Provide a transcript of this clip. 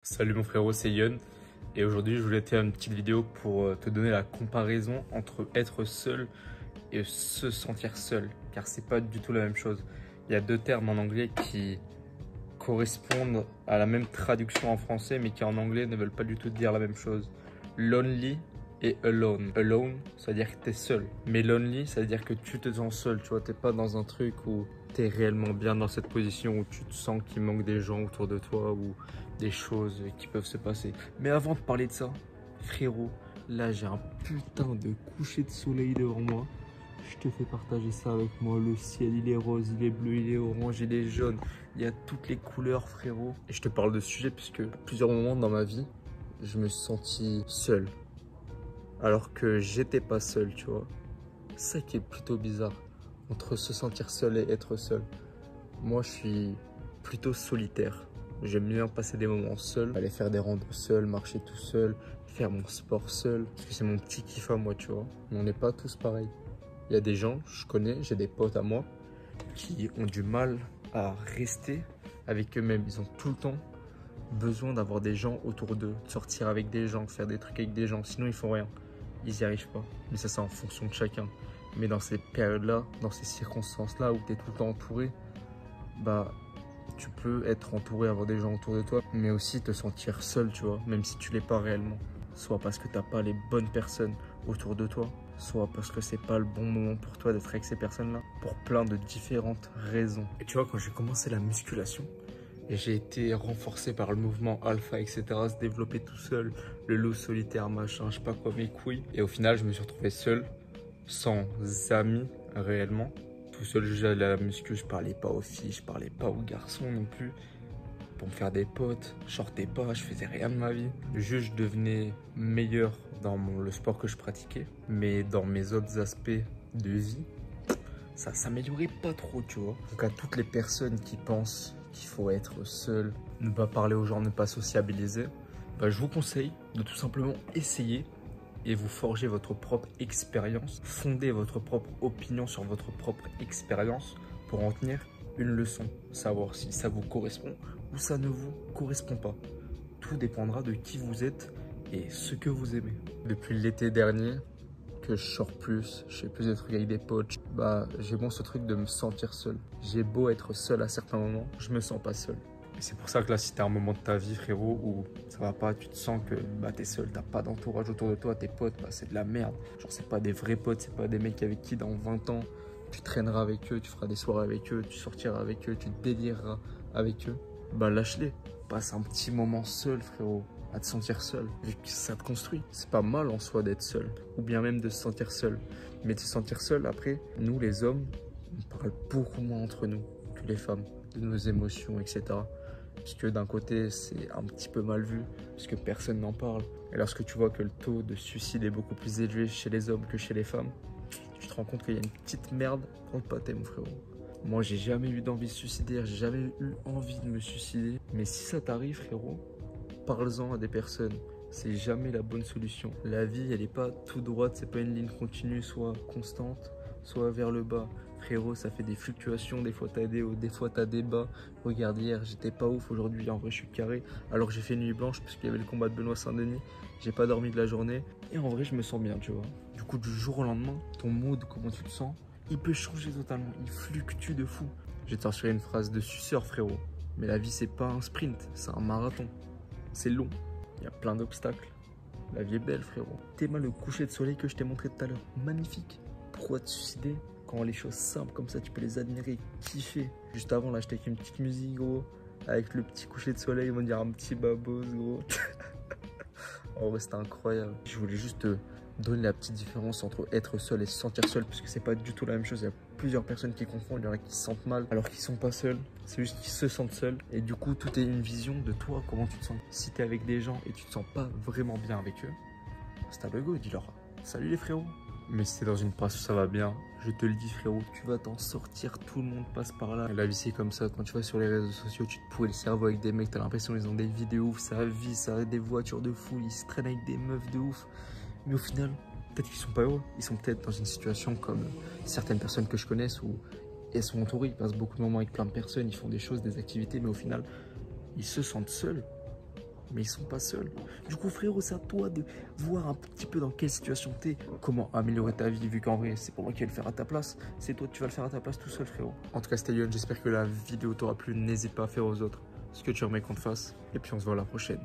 Salut mon frérot, c'est Yon et aujourd'hui je voulais te faire une petite vidéo pour te donner la comparaison entre être seul et se sentir seul, car c'est pas du tout la même chose. Il y a deux termes en anglais qui correspondent à la même traduction en français mais qui en anglais ne veulent pas du tout dire la même chose. Lonely et alone. Alone, ça veut dire que t'es seul, mais lonely, ça veut dire que tu te sens seul, tu vois, t'es pas dans un truc où t'es réellement bien dans cette position où tu te sens qu'il manque des gens autour de toi ou des choses qui peuvent se passer. Mais avant de parler de ça, frérot, là j'ai un putain de coucher de soleil devant moi. Je te fais partager ça avec moi. Le ciel, il est rose, il est bleu, il est orange, il est jaune. Il y a toutes les couleurs, frérot. Et je te parle de ce sujet puisque à plusieurs moments dans ma vie, je me suis senti seul. Alors que j'étais pas seul, tu vois. Ça qui est plutôt bizarre. Entre se sentir seul et être seul. Moi, je suis plutôt solitaire. J'aime bien passer des moments seul, aller faire des randos seul, marcher tout seul, faire mon sport seul. Parce que c'est mon petit kiff à moi, tu vois. Mais on n'est pas tous pareils. Il y a des gens, je connais, j'ai des potes à moi, qui ont du mal à rester avec eux-mêmes. Ils ont tout le temps besoin d'avoir des gens autour d'eux, de sortir avec des gens, faire des trucs avec des gens. Sinon, ils font rien. Ils n'y arrivent pas. Mais ça, c'est en fonction de chacun. Mais dans ces périodes-là, dans ces circonstances-là où tu es tout le temps entouré, bah, tu peux être entouré, avoir des gens autour de toi, mais aussi te sentir seul, tu vois, même si tu l'es pas réellement. Soit parce que t'as pas les bonnes personnes autour de toi, soit parce que c'est pas le bon moment pour toi d'être avec ces personnes-là, pour plein de différentes raisons. Et tu vois, quand j'ai commencé la musculation, et j'ai été renforcé par le mouvement alpha, etc., se développer tout seul, le loup solitaire, machin, je sais pas quoi, mes couilles. Et au final, je me suis retrouvé seul, sans amis réellement. Tout seul, j'allais à la muscu, je parlais pas aux filles, je parlais pas aux garçons non plus. Pour me faire des potes, je sortais pas, je faisais rien de ma vie. Juste, je devenais meilleur dans le sport que je pratiquais. Mais dans mes autres aspects de vie, ça s'améliorait pas trop, tu vois. Donc à toutes les personnes qui pensent qu'il faut être seul, ne pas parler aux gens, ne pas sociabiliser, bah, je vous conseille de tout simplement essayer et vous forger votre propre expérience, fonder votre propre opinion sur votre propre expérience pour en tenir une leçon, savoir si ça vous correspond ou ça ne vous correspond pas. Tout dépendra de qui vous êtes et ce que vous aimez. Depuis l'été dernier, que je sors plus, je fais plus de trucs avec des potes, bah j'ai bon ce truc de me sentir seul. J'ai beau être seul à certains moments, je me sens pas seul. Et c'est pour ça que là, si t'as un moment de ta vie, frérot, où ça va pas, tu te sens que bah, t'es seul, t'as pas d'entourage autour de toi, tes potes, bah, c'est de la merde. Genre, c'est pas des vrais potes, c'est pas des mecs avec qui dans 20 ans, tu traîneras avec eux, tu feras des soirées avec eux, tu sortiras avec eux, tu te délireras avec eux. Bah, lâche-les. Passe un petit moment seul, frérot, à te sentir seul, vu que ça te construit. C'est pas mal en soi d'être seul, ou bien même de se sentir seul. Mais de se sentir seul, après, nous les hommes, on parle beaucoup moins entre nous que les femmes, de nos émotions, etc. Parce que d'un côté, c'est un petit peu mal vu, parce que personne n'en parle. Et lorsque tu vois que le taux de suicide est beaucoup plus élevé chez les hommes que chez les femmes, tu te rends compte qu'il y a une petite merde dans le pâté, mon frérot. Moi, j'ai jamais eu d'envie de suicider, j'ai jamais eu envie de me suicider. Mais si ça t'arrive, frérot, parle-en à des personnes. C'est jamais la bonne solution. La vie, elle est pas tout droite, c'est pas une ligne continue, soit constante, soit vers le bas. Frérot, ça fait des fluctuations, des fois t'as des hauts, des fois t'as des bas. Regarde, hier, j'étais pas ouf, aujourd'hui, en vrai, je suis carré. Alors que j'ai fait une nuit blanche, parce qu'il y avait le combat de Benoît Saint-Denis. J'ai pas dormi de la journée. Et en vrai, je me sens bien, tu vois. Du coup, du jour au lendemain, ton mood, comment tu te sens, il peut changer totalement. Il fluctue de fou. Je vais te sortir une phrase de suceur, frérot. Mais la vie, c'est pas un sprint, c'est un marathon. C'est long. Il y a plein d'obstacles. La vie est belle, frérot. T'aimes le coucher de soleil que je t'ai montré tout à l'heure. Magnifique. Pourquoi te suicider quand les choses simples comme ça, tu peux les admirer, kiffer. Juste avant, là, je t'ai fait une petite musique, gros. Avec le petit coucher de soleil, ils vont dire un petit babos, gros. En vrai, c'était incroyable. Je voulais juste te donner la petite différence entre être seul et se sentir seul, parce que c'est pas du tout la même chose. Il y a plusieurs personnes qui confondent. Il y en a qui se sentent mal alors qu'ils sont pas seuls. C'est juste qu'ils se sentent seuls. Et du coup, tout est une vision de toi, comment tu te sens. Si t'es avec des gens et tu te sens pas vraiment bien avec eux, c'est un logo, dis-leur salut les frérots. Mais si t'es dans une passe où ça va bien, je te le dis frérot, tu vas t'en sortir, tout le monde passe par là. Et la vie c'est comme ça, quand tu vas sur les réseaux sociaux, tu te pourris le cerveau avec des mecs, t'as l'impression qu'ils ont des vies de ouf, ça vit, ça a des voitures de fou, ils se traînent avec des meufs de ouf. Mais au final, peut-être qu'ils sont pas heureux, ils sont peut-être dans une situation comme certaines personnes que je connaisse où elles sont entourées, ils passent beaucoup de moments avec plein de personnes, ils font des choses, des activités, mais au final, ils se sentent seuls. mais ils sont pas seuls. Du coup, frérot, c'est à toi de voir un petit peu dans quelle situation t'es, comment améliorer ta vie, vu qu'en vrai, c'est pas moi qui vais le faire à ta place, c'est toi, tu vas le faire à ta place tout seul, frérot. En tout cas, c'était Lyon, j'espère que la vidéo t'aura plu. N'hésite pas à faire aux autres ce que tu remets qu'on te fasse, et puis on se voit à la prochaine.